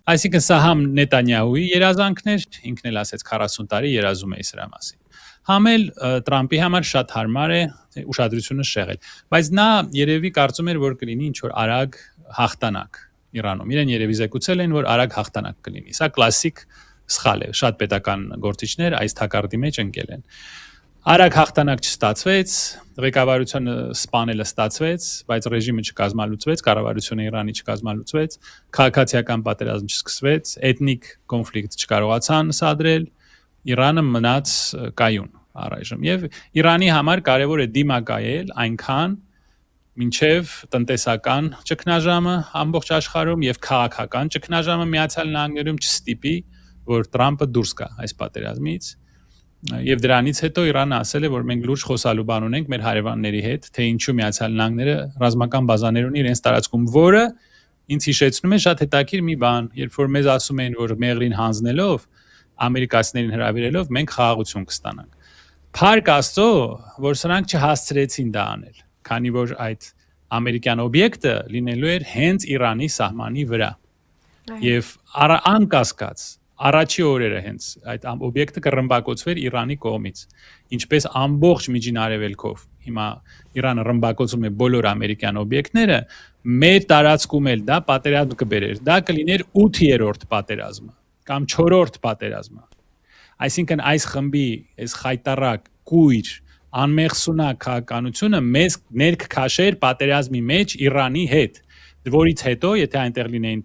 Այսինքն սա համ Նետանյահուի երազանքն էր, ինքն էլ ասեց 40 տարի երազում է սրա մասին։ Համ էլ Տրամպի համար շատ հարմար է ուշադրությունը շեղել, բայց նա երևի կարծում էր, որ կլինի ինչ որ արագ հաղթանակ Իրանում։ Իրեն երևի զեկուցել են, որ արագ հաղթանակ կլինի։ Սա կլասիկ սխալ է, շատ պետական գործիչներ այս թակարդի մեջ ընկել են։ Արագ հաղթանակ չստացվեց, ղեկավարությունը սպանելը ստացվեց, բայց ռեժիմը չկազմալուծվեց, կառավարությունը Իրանի չկազմալուծվեց, քաղաքացիական պատերազմ չսկսվեց, էթնիկ կոնֆլիկտ չկարողացան սադրել, Իրանը մնաց կայուն առայժմ։ Եվ Իրանի համար կարևոր է դիմակայել այնքան, մինչև տնտեսական ճգնաժամը ամբողջ աշխարհում եւ քաղաքական ճգնաժամը Միացյալ Նահանգներում չստիպի, որ Տրամպը դուրս գա այս պատերազմից։ Եվ դրանից հետո Իրանը ասել է, որ մենք լուրջ խոսալու բան ունենք մեր հարևանների հետ, թե ինչու Միացյալ Նահանգները ռազմական բազաներ ունի իրենց տարածքում, որը ինձ հիշեցնում է շատ հետաքրքիր մի բան, երբ որ մեզ ասում էին, որ Մեղրին հանձնելով, ամերիկացիներին հրավիրելով մենք խաղաղություն կստանանք։ Փառք Աստծո, որ սրանք չհասցրեցին դա անել, քանի որ այդ ամերիկյան օբյեկտը լինելու էր հենց Իրանի սահմանի վրա։ Եվ անկասկած առաջի օրերը հենց այդ օբյեկտը կռմբակոծվեր Իրանի կողմից, ինչպես ամբողջ Միջին Արևելքով հիմա Իրանը ռմբակոծում է բոլոր ամերիկյան օբյեկտները, մեր տարածքում էլ դա պատերազմ կբերեր, դա կլիներ 8-րդ պատերազմը կամ 4-րդ պատերազմը։ Այսինքն այս խմբի, այս խայտարակ, կույր, անմեղսունակ քաղաքականությունը մեզ ներքքաշեր պատերազմի մեջ Իրանի հետ, որից հետո, եթե այնտեղ լինեին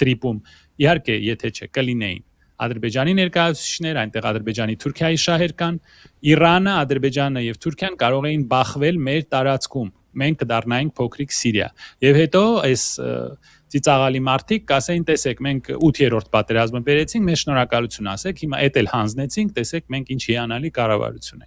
տրիպում, իհարկե, եթե չէ, կլինեին Ադրբեջանի ներկայացուցիչներ, այնտեղ Ադրբեջանի Թուրքիայի շահեր կան, Իրանը, Ադրբեջանը եւ Թուրքիան կարող էին բախվել մեր տարածքում, մենք կդառնայինք փոքրիկ Սիրիա։ Եվ հետո այս ծիծաղալի մարդիկ կասեին, տեսեք, մենք 8-րդ պատերազմը բերեցինք, մեզ շնորհակալություն ասեք, հիմա էդ էլ հանձնեցինք, տեսեք, մենք ինչ հիանալի կառավարություն